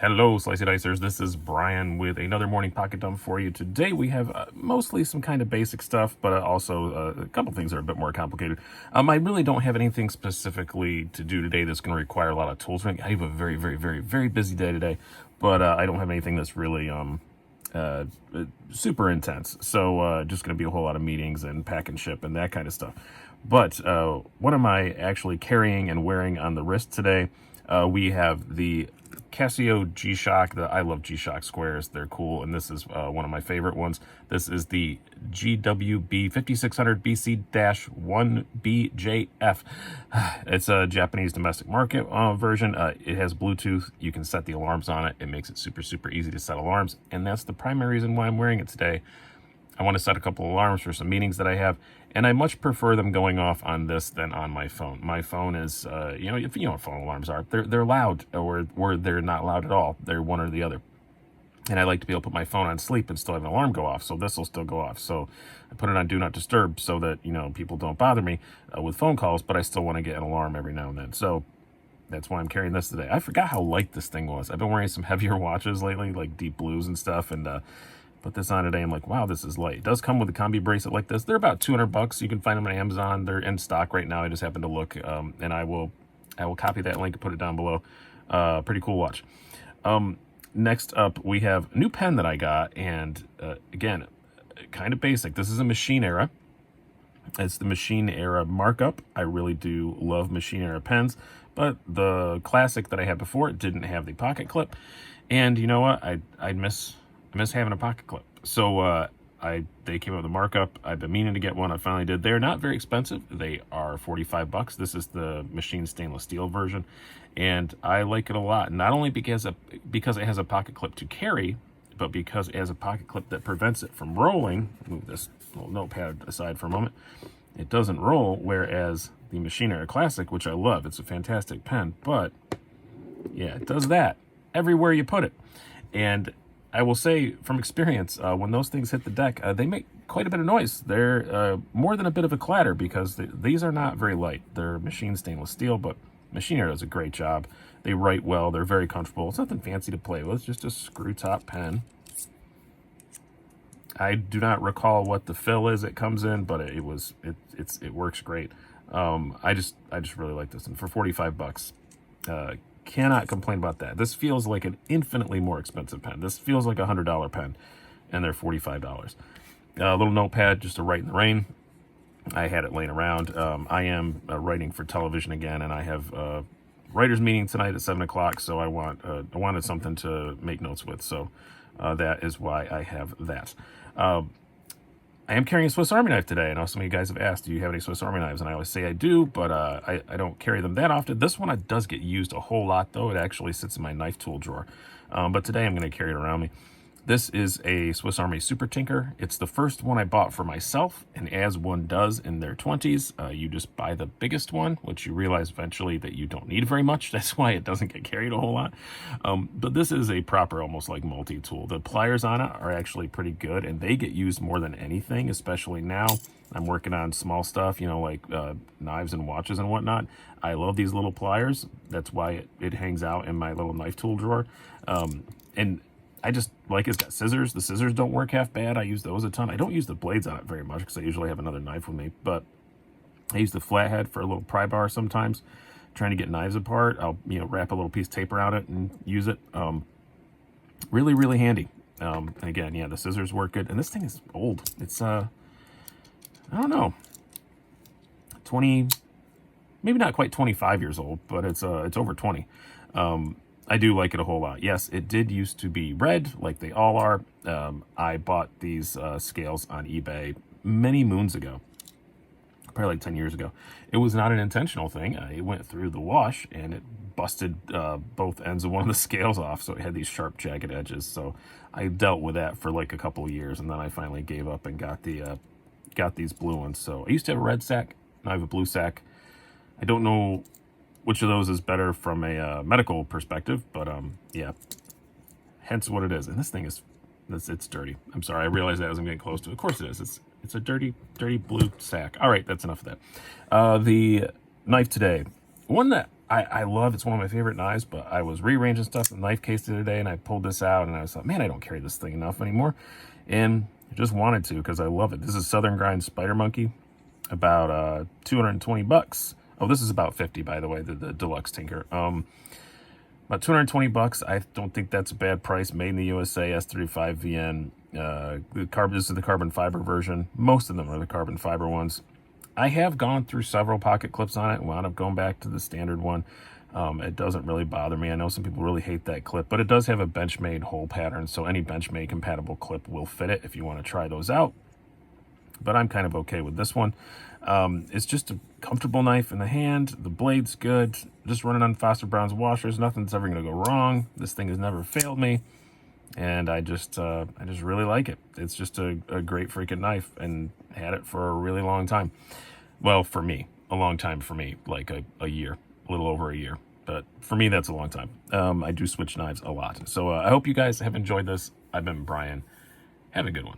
Hello, Slicey Dicers. This is Brian with another morning pocket dump for you. Today we have mostly some kind of basic stuff, but also a couple things that are a bit more complicated. I really don't have anything specifically to do today that's going to require a lot of tools. I have a very, very, very, very busy day today, but I don't have anything that's really super intense. So just going to be a whole lot of meetings and pack and ship and that kind of stuff. But what am I actually carrying and wearing on the wrist today? We have the Casio G-Shock. I love G-Shock squares. They're cool, and this is one of my favorite ones. This is the GWB 5600 BC-1BJF. It's a Japanese domestic market version. It has Bluetooth. You can set the alarms on it. It makes it super, super easy to set alarms, and that's the primary reason why I'm wearing it today. I want to set a couple of alarms for some meetings that I have, and I much prefer them going off on this than on my phone. My phone is, if you know what phone alarms are, they're loud, or they're not loud at all. They're one or the other. And I like to be able to put my phone on sleep and still have an alarm go off, so this will still go off. So I put it on Do Not Disturb so that, people don't bother me with phone calls, but I still want to get an alarm every now and then. So that's why I'm carrying this today. I forgot how light this thing was. I've been wearing some heavier watches lately, like deep blues and stuff, and put this on today. I'm like, wow, this is light. It does come with a combi bracelet like this. They're about $200. You can find them on Amazon. They're in stock right now. I just happened to look, and I will copy that link and put it down below. Pretty cool watch. Next up, we have a new pen that I got, and again, kind of basic. This is a Machine Era. It's the Machine Era markup. I really do love Machine Era pens, but the classic that I had before didn't have the pocket clip, and you know what? I miss having a pocket clip. So they came up with a markup. I've been meaning to get one. I finally did. They're not very expensive. They are $45. This is the Machine stainless steel version, and I like it a lot. Not only because it has a pocket clip to carry, but because it has a pocket clip that prevents it from rolling. Move this little notepad aside for a moment. It doesn't roll, whereas the Machine Era Classic, which I love, it's a fantastic pen, but yeah, it does that everywhere you put it. And I will say from experience, when those things hit the deck, they make quite a bit of noise. They're more than a bit of a clatter because these are not very light. They're Machine stainless steel, but Machine Era does a great job. They write well. They're very comfortable. It's nothing fancy to play with. It's just a screw top pen. I do not recall what the fill is it comes in, but it works great. I just really like this, and for $45, cannot complain about that. This feels like an infinitely more expensive pen. This feels like a $100 pen, and they're $45. A little notepad just to write in the rain. I had it laying around. I am writing for television again, and I have a writer's meeting tonight at 7 o'clock, so I wanted something to make notes with, so that is why I have that. I am carrying a Swiss Army knife today. I know some of you guys have asked, do you have any Swiss Army knives? And I always say I do, but I don't carry them that often. This one does get used a whole lot, though. It actually sits in my knife tool drawer. But today I'm going to carry it around me. This is a Swiss Army Super Tinker. It's the first one I bought for myself, and as one does in their 20s, you just buy the biggest one, which you realize eventually that you don't need very much. That's why it doesn't get carried a whole lot. But this is a proper, almost like multi-tool. The pliers on it are actually pretty good, and they get used more than anything, especially now. I'm working on small stuff, like knives and watches and whatnot. I love these little pliers. That's why it hangs out in my little knife tool drawer. And I just like it's got scissors. The scissors don't work half bad. I use those a ton. I don't use the blades on it very much because I usually have another knife with me, but I use the flathead for a little pry bar sometimes, trying to get knives apart. I'll, wrap a little piece of tape around it and use it. Really, really handy. And again, yeah, the scissors work good. And this thing is old. It's, I don't know, 20, maybe not quite 25 years old, but it's over 20. I do like it a whole lot. Yes, it did used to be red, like they all are. I bought these scales on eBay many moons ago, probably like 10 years ago. It was not an intentional thing. It went through the wash, and it busted both ends of one of the scales off, so it had these sharp, jagged edges. So I dealt with that for like a couple of years, and then I finally gave up and got these blue ones. So I used to have a red sack, now I have a blue sack. I don't know which of those is better from a medical perspective, but yeah, hence what it is. And this thing it's dirty. I'm sorry, I realized that as I'm getting close to it. Of course it is. It's a dirty blue sack. All right, that's enough of that. The knife today, one that I love, it's one of my favorite knives, but I was rearranging stuff in the knife case the other day, and I pulled this out, and I was like, man, I don't carry this thing enough anymore. And I just wanted to, because I love it. This is Southern Grind Spider Monkey, about 220 bucks. Oh, this is about 50, by the way, the deluxe Tinker. About 220 bucks. I don't think that's a bad price. Made in the USA, S35 VN. This is the carbon fiber version. Most of them are the carbon fiber ones. I have gone through several pocket clips on it and wound up going back to the standard one. It doesn't really bother me. I know some people really hate that clip, but it does have a Benchmade hole pattern, so any Benchmade compatible clip will fit it if you want to try those out. But I'm kind of okay with this one. It's just a comfortable knife in the hand. The blade's good. Just running on Foster Brown's washers. Nothing's ever going to go wrong. This thing has never failed me. And I just really like it. It's just a great freaking knife, and had it for a really long time. Well, for me, a long time for me, like a year, a little over a year. But for me, that's a long time. I do switch knives a lot. So I hope you guys have enjoyed this. I've been Brian. Have a good one.